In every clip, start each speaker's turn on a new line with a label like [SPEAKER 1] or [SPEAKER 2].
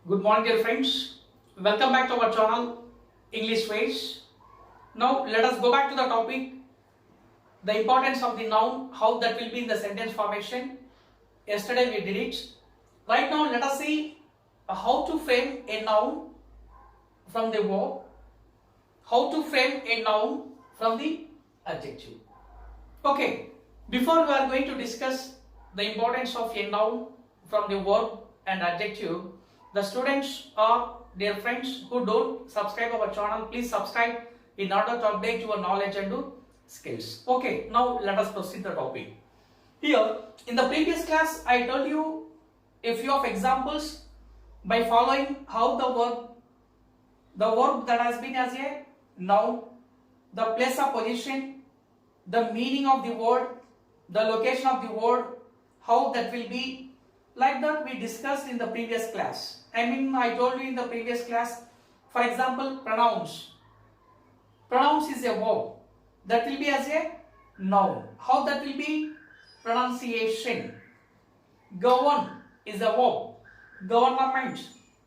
[SPEAKER 1] Good morning, dear friends. Welcome back to our channel, englishwayz. Now, let us go back to the topic, the importance of the noun, how that will be in the sentence formation. Yesterday we did it. Right now, let us see how to frame a noun from the verb, how to frame a noun from the adjective. Okay, before we are going to discuss the importance of a noun from the verb and adjective, the students or dear friends who don't subscribe our channel, please subscribe in order to update your knowledge and skills. Okay, now let us proceed the topic. Here, in the previous class, I told you a few of examples by following how the verb that has been as a noun, the place of position, the meaning of the word, the location of the word, how that will be. Like that we discussed in the previous class. I told you in the previous class, for example, pronouns. Pronouns is a verb. That will be as a noun. How that will be? Pronunciation. Govern is a verb. Government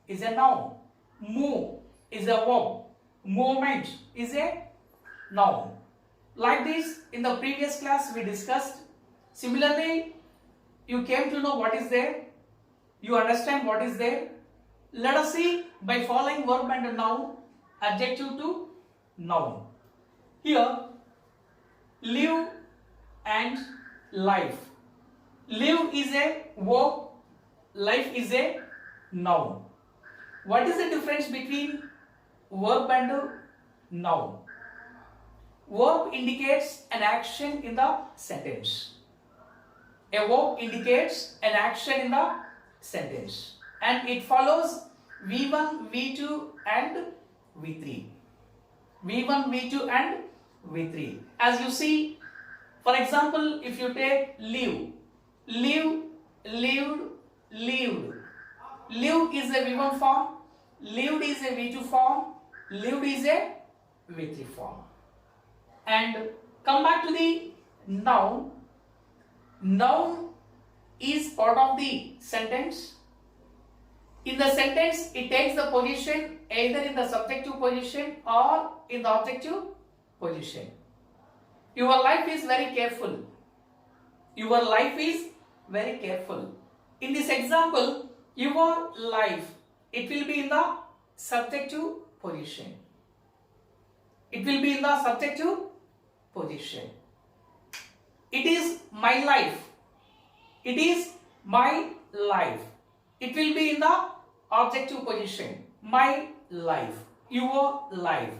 [SPEAKER 1] is a noun. Move is a verb. Movement is a noun. Like this, in the previous class we discussed. Similarly, you came to know what is there. You understand what is there. Let us see by following verb and noun, adjective to noun. Here, live and life. Live is a verb, life is a noun. What is the difference between verb and noun? Verb indicates an action in the sentence. A verb indicates an action in the sentence and it follows V1, V2 and V3. V1, V2 and V3. As you see, for example, if you take live, live, lived, lived. Lived is a V1 form, lived is a V2 form, lived is a V3 form. And come back to the noun. Noun is part of the sentence. In the sentence, it takes the position either in the subjective position or in the objective position. Your life is very careful. Your life is very careful. In this example, your life, it will be in the subjective position. It will be in the subjective position. It is my life. It is my life. It will be in the objective position. My life. Your life.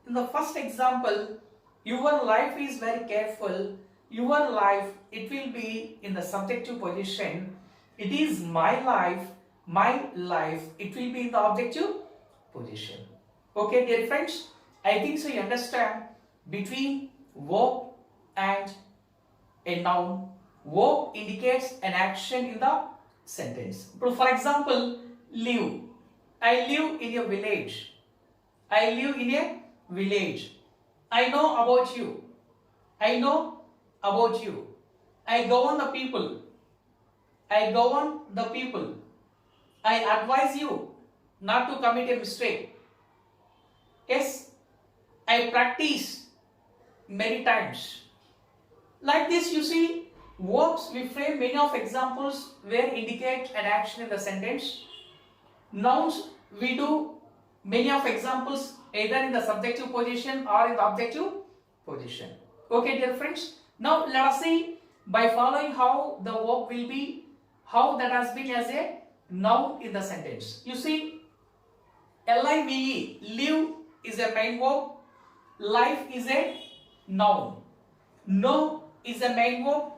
[SPEAKER 1] In the first example, your life is very careful. Your life, it will be in the subjective position. It is my life. My life. It will be in the objective position. Okay, dear friends? I think so you understand between verb and a noun. Verb indicates an action in the sentence. For example, live. I live in a village. I live in a village. I know about you. I know about you. I govern the people. I govern the people. I advise you not to commit a mistake. Yes, I practice many times. Like this, you see, verbs we frame many of examples where indicate an action in the sentence. Nouns we do many of examples either in the subjective position or in the objective position. Okay, dear friends. Now let us see by following how the verb will be, how that has been as a noun in the sentence. You see, live, live is a main verb, life is a noun, know is a main verb,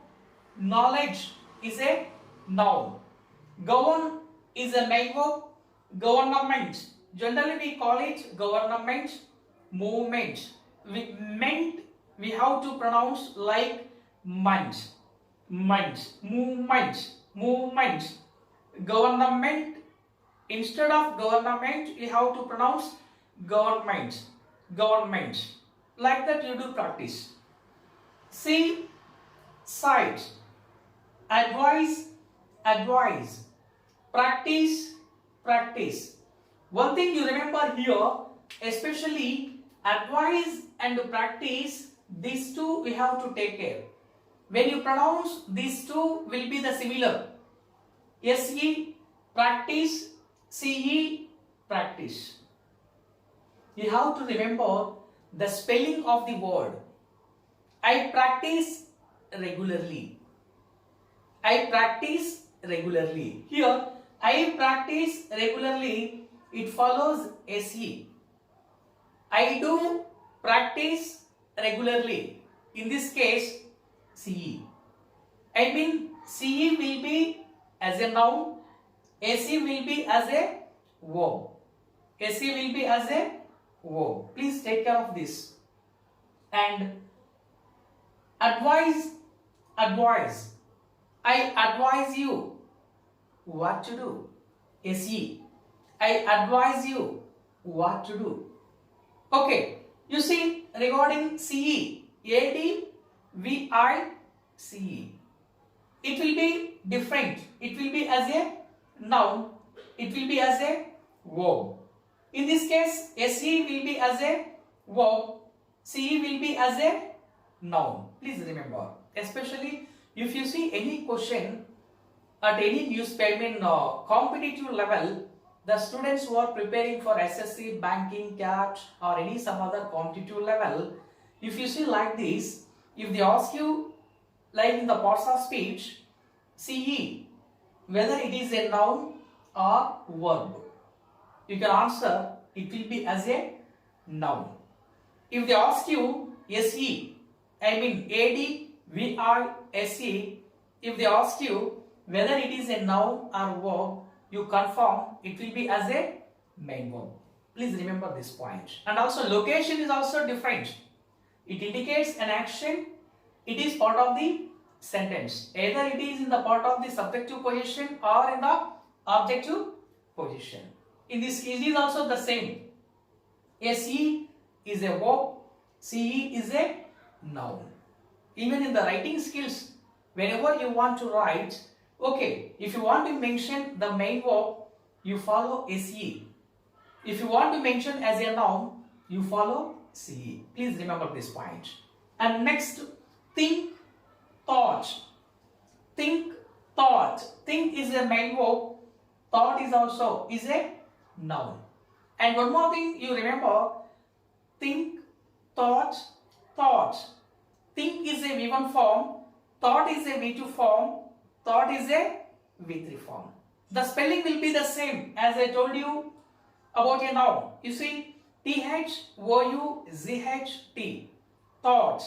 [SPEAKER 1] knowledge is a noun, govern is a main verb, government, generally we call it government, movement, we have to pronounce like month, movement, government, instead of government we have to pronounce government, like that you do practice. See, sight, advise, practice, practice. One thing you remember here, especially advise and practice, these two we have to take care. When you pronounce, these two will be the similar. SE practice, CE practice. You have to remember the spelling of the word. I practice regularly. I practice regularly. Here, I practice regularly, it follows SE. I do practice regularly. In this case, CE. I mean, CE will be as a noun, SE will be as a verb. SE will be as a verb. Please take care of this. And advise. I advise you what to do. SE. I advise you what to do. Okay. You see, regarding CE, ADVICE. It will be different. It will be as a noun. It will be as a verb. In this case, SE will be as a verb. CE will be as a noun. Please remember. Especially if you see any question at any newspaper competitive level, the students who are preparing for SSC, banking, CAT or any some other competitive level, if you see like this, if they ask you like in the parts of speech, CE, whether it is a noun or verb, you can answer it will be as a noun. If they ask you SE, I mean ADVICE, if they ask you whether it is a noun or verb, you confirm it will be as a main verb. Please remember this point. And also location is also different. It indicates an action. It is part of the sentence. Either it is in the part of the subjective position or in the objective position. In this case, it is also the same. SE is a verb. CE is a noun. Even in the writing skills, whenever you want to write, okay, if you want to mention the main verb, you follow SE. If you want to mention as a noun, you follow CE. Please remember this point. And next, think, thought. Think, thought. Think is a main verb. Thought is also is a noun. And one more thing you remember, think, thought, thought. Think is a V1 form, thought is a V2 form, thought is a V3 form. The spelling will be the same as I told you about a noun. You see, THOUGHT, thought.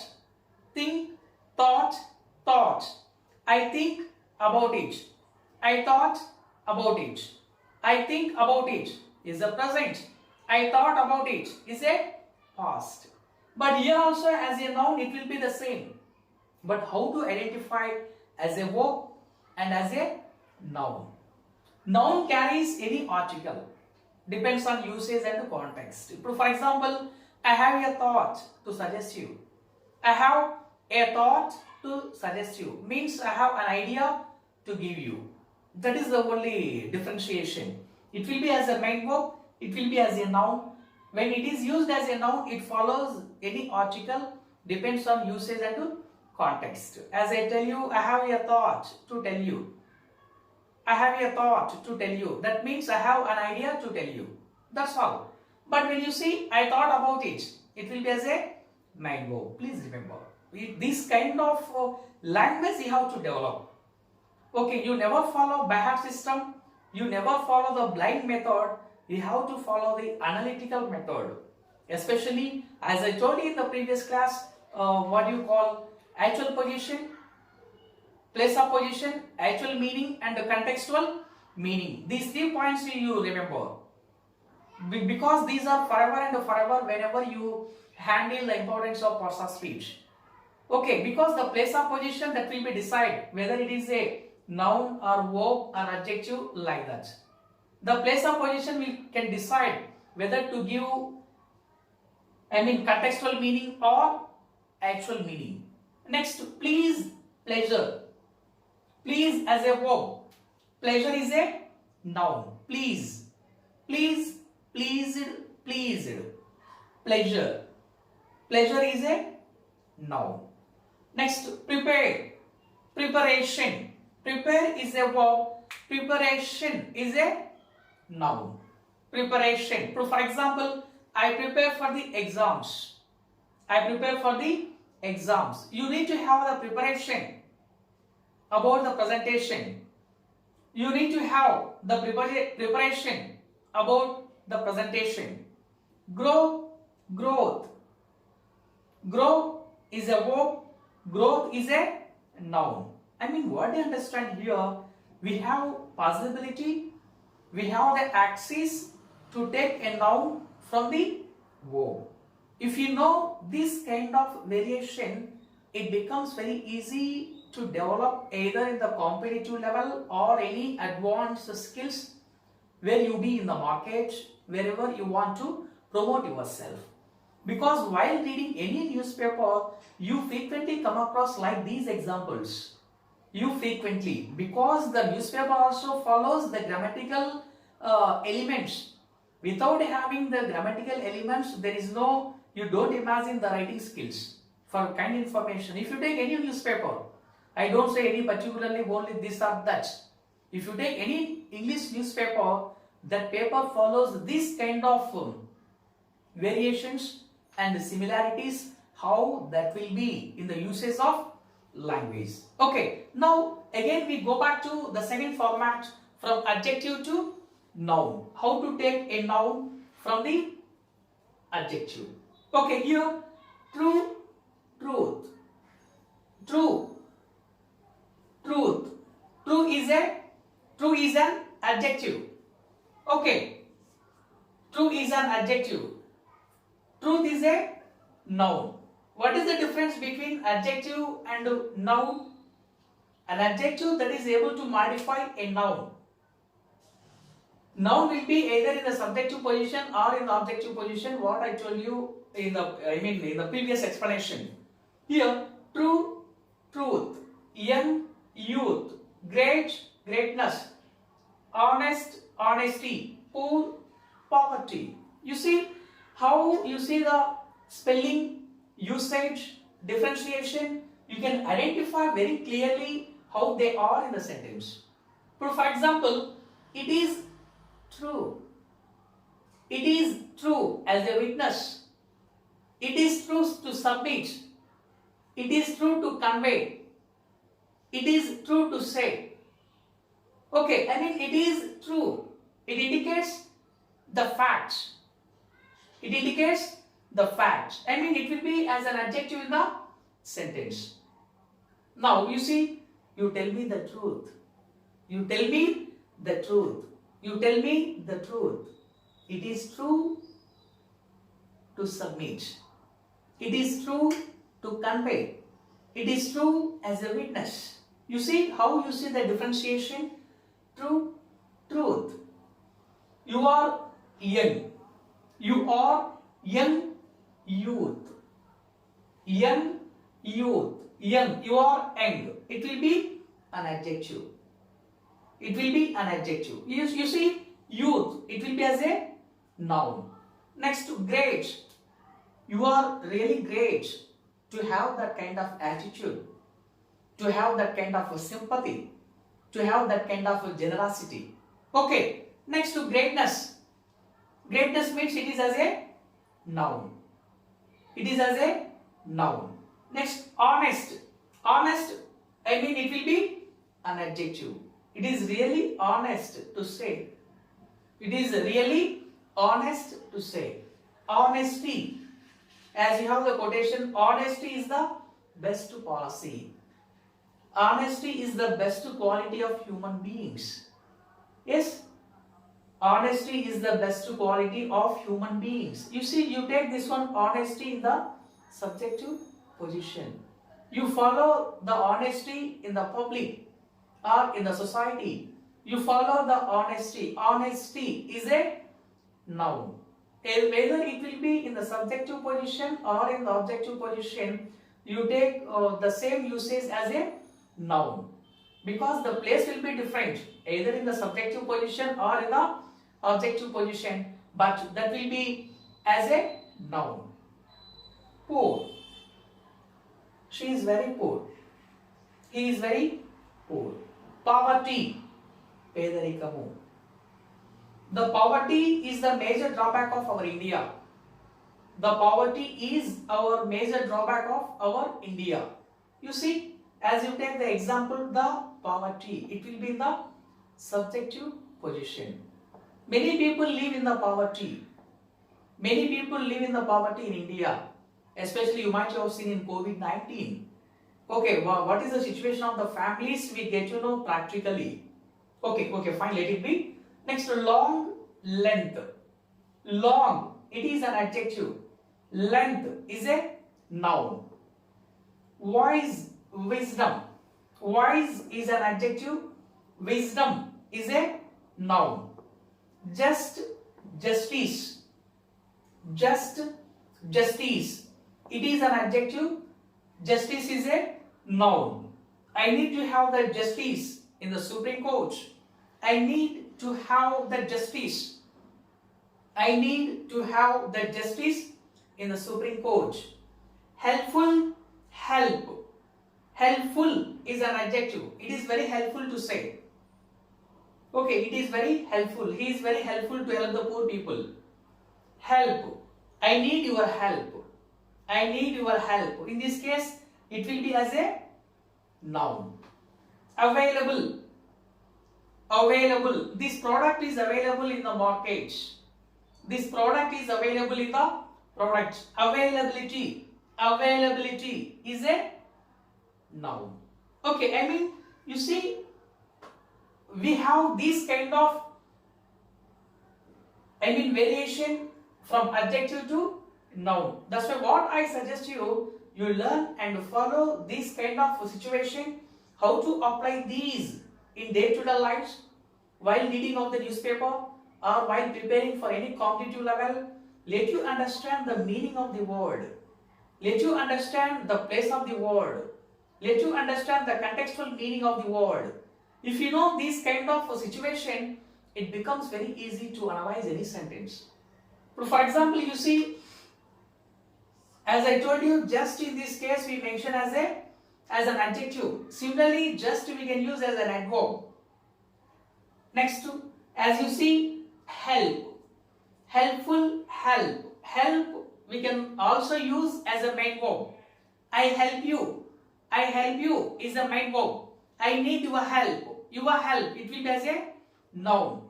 [SPEAKER 1] Think, thought, thought. I think about it. I thought about it. I think about it is the present. I thought about it is a past. But here also as a noun it will be the same. But how to identify as a verb and as a noun? Noun carries any article. Depends on usage and context. For example, I have a thought to suggest you. I have a thought to suggest you. Means I have an idea to give you. That is the only differentiation. It will be as a main verb. It will be as a noun. When it is used as a noun, it follows any article, depends on usage and context. As I tell you, I have a thought to tell you. I have a thought to tell you. That means I have an idea to tell you. That's all. But when you see, I thought about it, it will be as a main verb. Please remember. This kind of language you have to develop. Okay, you never follow by heart system. You never follow the blind method. You have to follow the analytical method. Especially, as I told you in the previous class, what you call actual position, place of position, actual meaning and the contextual meaning. These 3 points you remember. Because these are forever and forever whenever you handle the importance of parts of speech. Okay, because the place of position that will be decide whether it is a noun or verb or adjective like that. The place of position can decide whether to give contextual meaning or actual meaning. Next, please, pleasure. Please as a verb. Pleasure is a noun. Please. Please, pleased, pleased. Pleasure. Pleasure is a noun. Next, prepare. Preparation. Prepare is a verb. Preparation is a noun. Preparation. For example, I prepare for the exams. I prepare for the exams. You need to have the preparation about the presentation. You need to have the preparation about the presentation. Grow, growth. Grow is a verb. Growth is a noun. I mean, what do you understand here? We have possibility, we have the axis to take a noun from the verb. If you know this kind of variation, it becomes very easy to develop either in the competitive level or any advanced skills where you be in the market, wherever you want to promote yourself. Because while reading any newspaper, you frequently come across like these examples. You frequently, because the newspaper also follows the grammatical elements. Without having the grammatical elements, there is no, you don't imagine the writing skills for kind information. If you take any newspaper, I don't say any particularly only this or that. If you take any English newspaper, that paper follows this kind of variations and similarities, how that will be in the usage of language. Okay, now again we go back to the second format, from adjective to noun. How to take a noun from the adjective. Okay, here true, truth, true, truth. True is an adjective. Okay, true is an adjective. Truth is a noun. What is the difference between adjective and noun? An adjective that is able to modify a noun. Noun will be either in the subjective position or in the objective position, what I told you in the previous explanation. Here, true, truth, young, youth, great, greatness, honest, honesty, poor, poverty. You see how you see the spelling, usage, differentiation, you can identify very clearly how they are in the sentence. For example, it is true. It is true as a witness. It is true to submit. It is true to convey. It is true to say. Okay, I mean it is true. It indicates the facts. It indicates the fact. I mean it will be as an adjective in the sentence. Now you see, you tell me the truth. You tell me the truth. You tell me the truth. It is true to submit. It is true to convey. It is true as a witness. You see how you see the differentiation? True, truth. You are young. You are young, youth. Young, youth. Young. You are young. It will be an adjective. It will be an adjective. You see, youth. It will be as a noun. Next, great. You are really great. To have that kind of attitude. To have that kind of sympathy. To have that kind of generosity. Okay. Next to greatness. Greatness means it is as a noun. It is as a noun. Next, honest. Honest, I mean it will be an adjective. It is really honest to say. It is really honest to say. Honesty. As you have the quotation, honesty is the best policy. Honesty is the best quality of human beings. Yes? Honesty is the best quality of human beings. You see, you take this one, honesty in the subjective position. You follow the honesty in the public or in the society. You follow the honesty. Honesty is a noun. Whether it will be in the subjective position or in the objective position, you take the same usage as a noun. Because the place will be different, either in the subjective position or in the adjective position, but that will be as a noun. Poor. She is very poor. He is very poor. Poverty. Pedarikamu. The poverty is the major drawback of our India. The poverty is our major drawback of our India. You see, as you take the example, the poverty, it will be in the subjective position. Many people live in the poverty. Many people live in the poverty in India. Especially you might have seen in COVID-19. Okay, what is the situation of the families? We get to know practically. Okay, fine, let it be. Next, long, length. Long, it is an adjective. Length is a noun. Wise, wisdom. Wise is an adjective. Wisdom is a noun. Just, justice. Just, justice. It is an adjective. Justice is a noun. I need to have the justice in the Supreme Court. I need to have the justice. I need to have the justice in the Supreme Court. Helpful, help. Helpful is an adjective. It is very helpful to say. Okay, it is very helpful. He is very helpful to help the poor people. Help. I need your help. I need your help. In this case, it will be as a noun. Available. Available. This product is available in the market. This product is available in the product. Availability. Availability is a noun. Okay, I mean, you see, we have this kind of, variation from adjective to noun. That's why what I suggest you learn and follow this kind of situation, how to apply these in day-to-day lives, while reading of the newspaper or while preparing for any competitive level. Let you understand the meaning of the word. Let you understand the place of the word. Let you understand the contextual meaning of the word. If you know this kind of situation, it becomes very easy to analyze any sentence. For example, you see, as I told you, just in this case we mention as an adjective. Similarly, just we can use as an adverb. Next, as you see, help. Helpful, help. Help we can also use as a main verb. I help you. I help you is a main verb. I need your help. Your help, it will be as a noun.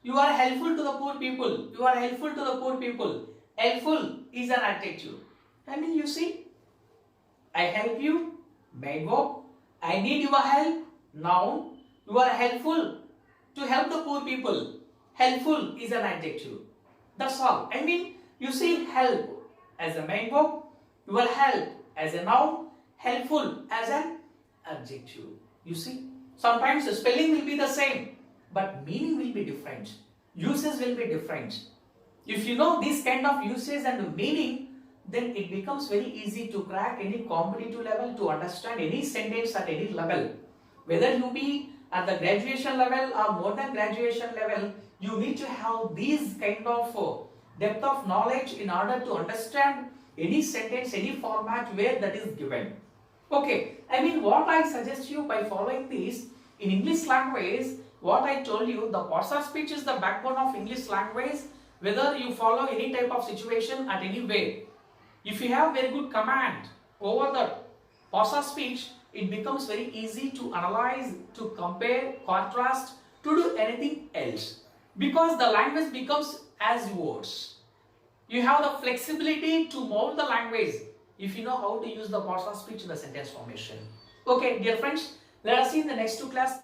[SPEAKER 1] You are helpful to the poor people. You are helpful to the poor people. Helpful is an adjective. I mean, you see, I help you, main verb. I need your help, noun. You are helpful to help the poor people. Helpful is an adjective. That's all. I mean, you see, help as a main verb. Your help as a noun. Helpful as an adjective. You see, sometimes the spelling will be the same, but meaning will be different. Uses will be different. If you know this kind of uses and meaning, then it becomes very easy to crack any competitive level, to understand any sentence at any level. Whether you be at the graduation level or more than graduation level, you need to have these kind of depth of knowledge in order to understand any sentence, any format where that is given. Okay, I mean, what I suggest you by following this, in English language, what I told you, the parts of speech is the backbone of English language. Whether you follow any type of situation at any way, if you have very good command over the parts of speech, it becomes very easy to analyze, to compare, contrast, to do anything else. Because the language becomes as yours. You have the flexibility to mold the language if you know how to use the parts of speech in the sentence formation. Okay, dear friends, let us see in the next two class.